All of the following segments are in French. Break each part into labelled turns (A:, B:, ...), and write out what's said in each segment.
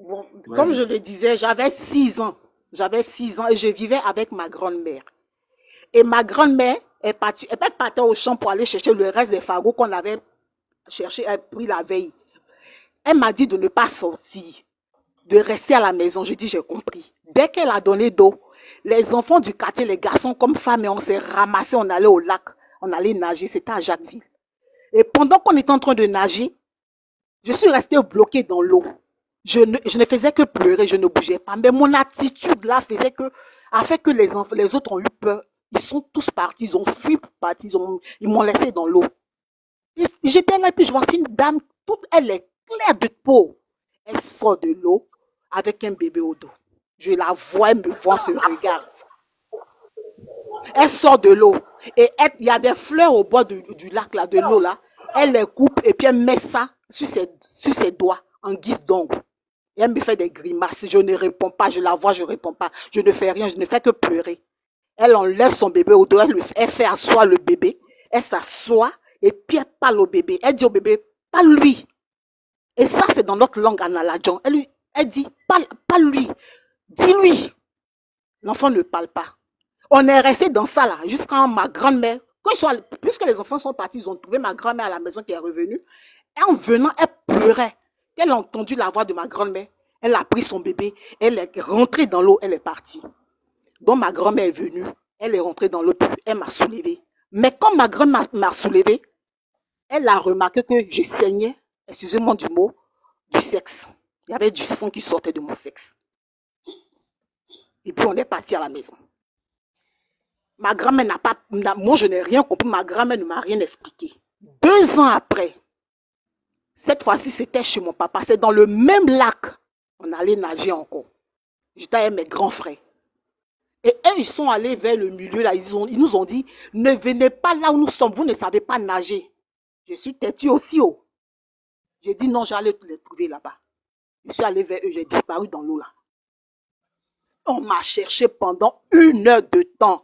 A: Bon, comme je
B: Vas-y.
A: le disais, j'avais 6 ans. J'avais 6 ans et je vivais avec ma grand-mère. Et ma grand-mère est partie, elle partait au champ pour aller chercher le reste des fagots qu'on avait cherché, pris la veille. Elle m'a dit de ne pas sortir, de rester à la maison. Je dis, j'ai compris. Dès qu'elle a donné d'eau, les enfants du quartier, les garçons comme femmes, et on s'est ramassés, on allait au lac, on allait nager, c'était à Jacquesville. Et pendant qu'on était en train de nager, je suis restée bloquée dans l'eau. Je ne faisais que pleurer, je ne bougeais pas. Mais mon attitude là faisait que, a fait que les autres ont eu peur. Ils sont tous partis, ils ont fui pour partir, ils m'ont laissé dans l'eau. J'étais là et puis je vois une dame, toute elle est claire de peau. Elle sort de l'eau avec un bébé au dos. Je la vois, elle me voit, se regarde. Elle sort de l'eau et il y a des fleurs au bord du lac, là, de l'eau là. Elle les coupe et puis elle met ça sur ses doigts en guise d'ongle. Et elle me fait des grimaces. Je ne réponds pas, je la vois, je ne réponds pas. Je ne fais rien, je ne fais que pleurer. Elle enlève son bébé au dos, elle fait asseoir le bébé. Elle s'assoit et puis elle parle au bébé. Elle dit au bébé, pas lui. Et ça, c'est dans notre langue analadjan. Elle dit, pas lui, dis-lui. L'enfant ne parle pas. On est resté dans ça là, jusqu'à ma grand-mère. Puisque les enfants sont partis, ils ont trouvé ma grand-mère à la maison qui est revenue. Et en venant, elle pleurait. Elle a entendu la voix de ma grand-mère. Elle a pris son bébé, elle est rentrée dans l'eau, elle est partie. Donc ma grand-mère est venue, elle est rentrée dans l'eau, elle m'a soulevée. Mais quand ma grand-mère m'a soulevée, elle a remarqué que je saignais, excusez-moi du mot, du sexe. Il y avait du sang qui sortait de mon sexe. Et puis on est parti à la maison. Ma grand-mère n'a pas, moi je n'ai rien compris, ma grand-mère ne m'a rien expliqué. 2 ans après, cette fois-ci c'était chez mon papa, c'est dans le même lac. On allait nager encore. J'étais avec mes grands frères. Et eux, ils sont allés vers le milieu, là, ils nous ont dit, ne venez pas là où nous sommes, vous ne savez pas nager. Je suis têtue aussi haut. J'ai dit non, j'allais les trouver là-bas. Je suis allée vers eux, j'ai disparu dans l'eau là. On m'a cherché pendant 1 heure de temps.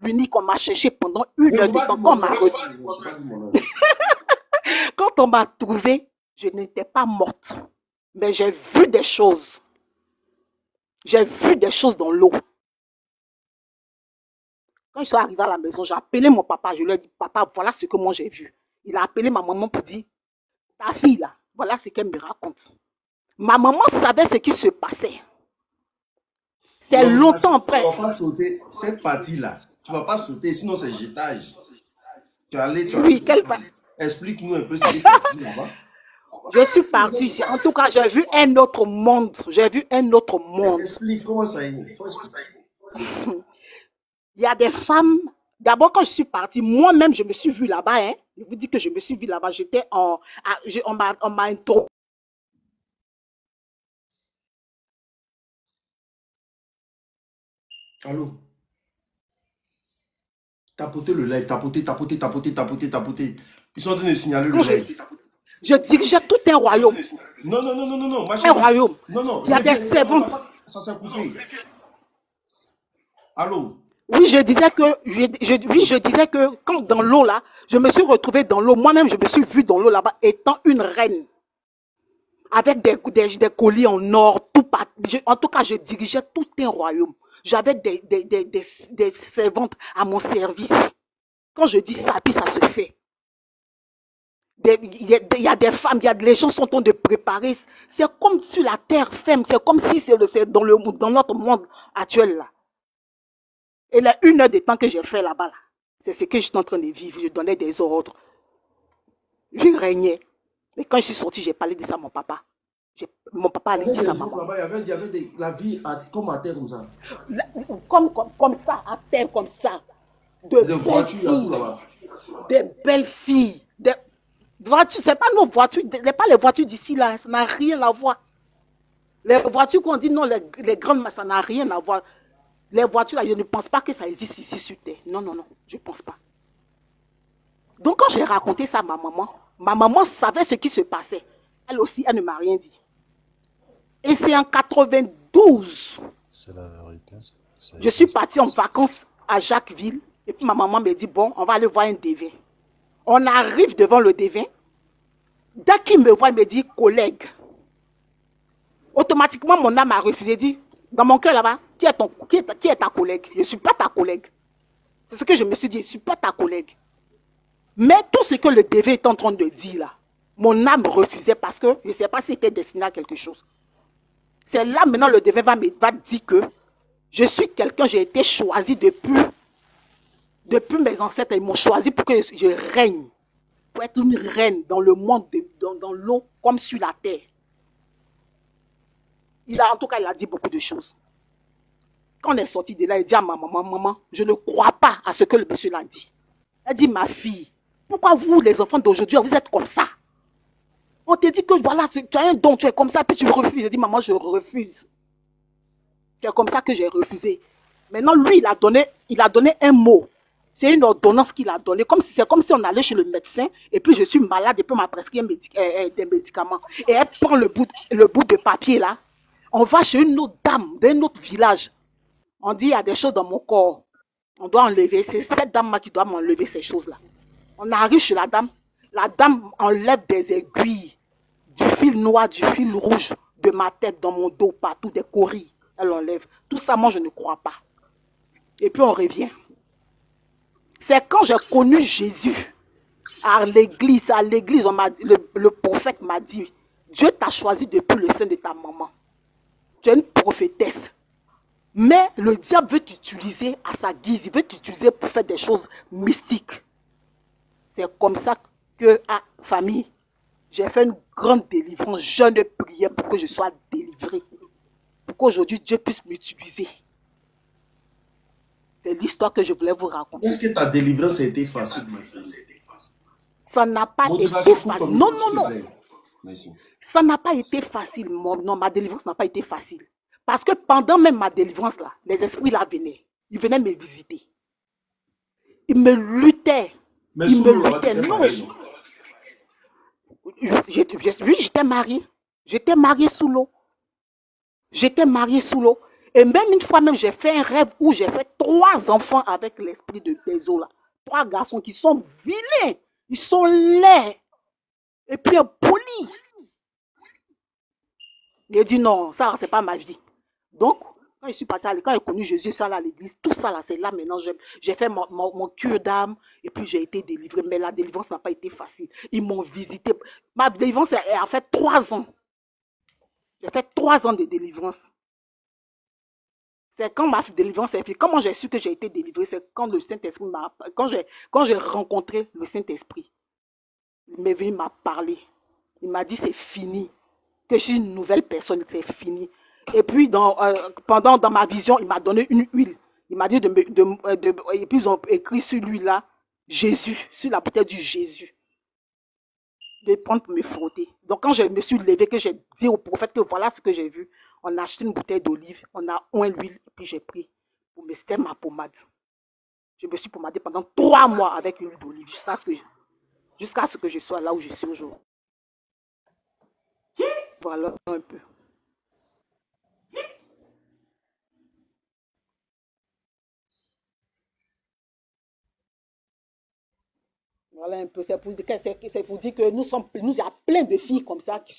A: L'unique, on m'a cherché pendant une
B: Ne
A: heure
B: faut
A: de
B: pas
A: temps.
B: dire mon nom, faut pas dire mon nom, faut pas dire mon nom.
A: Quand on m'a trouvé, je n'étais pas morte. Mais j'ai vu des choses. J'ai vu des choses dans l'eau. Quand je suis arrivée à la maison, j'ai appelé mon papa. Je lui ai dit, papa, voilà ce que moi j'ai vu. Il a appelé ma maman pour dire, ta fille là, voilà ce qu'elle me raconte. Ma maman savait ce qui se passait. C'est
B: Donc,
A: longtemps
B: tu
A: après.
B: vas pas sauter cette partie-là. Tu vas pas sauter, sinon c'est jetage. Tu es allé
A: Oui,
B: faire ça. Explique-nous un peu ce qui s'est passé là-bas.
A: je suis partie. En tout cas, j'ai vu un autre monde. J'ai vu un autre monde.
B: Explique comment ça y est. Faut expliquer.
A: Il y a des femmes. D'abord, quand je suis partie, moi-même, je me suis vue là-bas. Hein. Je vous dis que je me suis vue là-bas. J'étais en. On m'a interrogé.
B: Allô? Tapoter le live, tapoter, tapoter, tapoter, tapoter, tapoter. Ils sont en train de signaler le
A: Quand
B: live.
A: je dirigeais tout un royaume.
B: Non, non, non, non, non, non, ma
A: Un
B: chérie.
A: royaume.
B: Non, non,
A: Il y a des
B: reviens, reviens, on
A: servantes.
B: va pas. Ça s'est coupé. Allô?
A: Oui, je disais que, oui, je disais que quand dans l'eau là, je me suis retrouvée dans l'eau. Moi-même, je me suis vue dans l'eau là-bas étant une reine. Avec des colis en or, tout en tout cas, je dirigeais tout un royaume. J'avais des servantes à mon service. Quand je dis ça, puis ça se fait. Il y a des femmes, les gens sont en train de préparer. C'est comme sur la terre ferme, c'est comme si c'est dans notre monde actuel là. Et les 1 heure de temps que j'ai fait là-bas, là, c'est ce que j'étais en train de vivre. Je donnais des ordres. Je régnais. Et quand je suis sortie, j'ai parlé de ça à mon papa. Mon papa
B: Il y
A: allait
B: avait
A: dire ça à
B: des hommes
A: maman.
B: là-bas, la vie comme à terre comme ça.
A: Comme ça, à terre, comme ça. De
B: Des
A: belles
B: voitures, il y a tout
A: filles.
B: là-bas.
A: Des belles filles. Des voitures, c'est pas nos voitures, c'est pas les voitures d'ici là, ça n'a rien à voir. Les voitures qu'on dit non, les grandes, ça n'a rien à voir. Les voitures là, je ne pense pas que ça existe ici sur terre. Non, non, non, je ne pense pas. Donc quand j'ai raconté ça à ma maman savait ce qui se passait. Elle aussi, elle ne m'a rien dit. Et c'est en 92,
C: C'est la vérité, ça
A: je suis
C: existe.
A: partie en vacances à Jacquesville. Et puis ma maman me dit, bon, on va aller voir un devin. On arrive devant le devin. Dès qu'il me voit, il me dit, collègue, Automatiquement, mon âme a refusé, dit, dans mon cœur là-bas, qui est ta collègue? Je ne suis pas ta collègue. C'est ce que je me suis dit, je ne suis pas ta collègue. Mais tout ce que le DV est en train de dire là, mon âme refusait parce que je ne sais pas si c'était destiné à quelque chose. C'est là maintenant le DV va dire que je suis quelqu'un, j'ai été choisi depuis mes ancêtres, ils m'ont choisi pour que je règne, pour être une reine dans le monde, dans l'eau comme sur la terre. En tout cas, il a dit beaucoup de choses. Quand on est sorti de là, il dit à ma maman, je ne crois pas à ce que le monsieur l'a dit. Elle dit, ma fille, pourquoi vous, les enfants d'aujourd'hui, vous êtes comme ça? On te dit que voilà, tu as un don, tu es comme ça, puis tu refuses. Je dis, maman, je refuse. C'est comme ça que j'ai refusé. Maintenant, lui, il a donné un mot. C'est une ordonnance qu'il a donnée. C'est comme si on allait chez le médecin, et puis je suis malade, et puis on m'a prescrit des médicaments. Et elle prend le bout de papier là. On va chez une autre dame d'un autre village. On dit, il y a des choses dans mon corps. On doit enlever. C'est cette dame-là qui doit m'enlever ces choses-là. On arrive chez la dame. La dame enlève des aiguilles, du fil noir, du fil rouge, de ma tête, dans mon dos, partout, des corilles. Elle enlève. Tout ça, moi, je ne crois pas. Et puis, on revient. C'est quand j'ai connu Jésus à l'église, le prophète m'a dit, Dieu t'a choisi depuis le sein de ta maman. Tu es une prophétesse. Mais le diable veut t'utiliser à sa guise. Il veut t'utiliser pour faire des choses mystiques. C'est comme ça que, famille, j'ai fait une grande délivrance. Je ne priais pour que je sois délivré. Pour qu'aujourd'hui, Dieu puisse m'utiliser. C'est l'histoire que je voulais vous raconter.
B: Est-ce que ta délivrance a été facile, ma fille?
A: Ça n'a pas été facile. Non, non, non. Ça n'a pas été facile. Non, ma délivrance n'a pas été facile. Parce que pendant même ma délivrance, là, les esprits là venaient. Ils venaient me visiter. Ils me luttaient.
B: Mais
A: ils me luttaient. Non. Oui, j'étais mariée. J'étais mariée sous l'eau. J'étais mariée sous l'eau. Et même une fois même, j'ai fait un rêve où j'ai fait 3 enfants avec l'esprit des eaux là. 3 garçons qui sont vilains. Ils sont laids. Et puis polis. J'ai dit non, ça, c'est pas ma vie. Donc, quand je suis partie quand j'ai connu Jésus, ça à l'église, tout ça là, c'est là maintenant, j'ai fait mon cure d'âme et puis j'ai été délivré. Mais la délivrance n'a pas été facile. Ils m'ont visité. Ma délivrance a fait 3 ans. J'ai fait 3 ans de délivrance. C'est quand ma délivrance est finie. Comment j'ai su que j'ai été délivré? C'est quand le Saint-Esprit m'a... Quand j'ai rencontré le Saint-Esprit, il m'est venu m'a parlé. Il m'a dit c'est fini. Que je suis une nouvelle personne, c'est fini. Et puis, dans ma vision, il m'a donné une huile. Il m'a dit et puis ils ont écrit sur l'huile là, Jésus, sur la bouteille du Jésus. De prendre pour me frotter. Donc, quand je me suis levé, que j'ai dit au prophète que voilà ce que j'ai vu, on a acheté une bouteille d'olive, on a oint l'huile, et puis j'ai pris. C'était ma pommade. Je me suis pommadée pendant 3 mois avec l'huile d'olive, jusqu'à ce que je sois là où je suis aujourd'hui. Voilà un peu. Voilà un peu. C'est pour dire que nous il y a plein de filles comme ça qui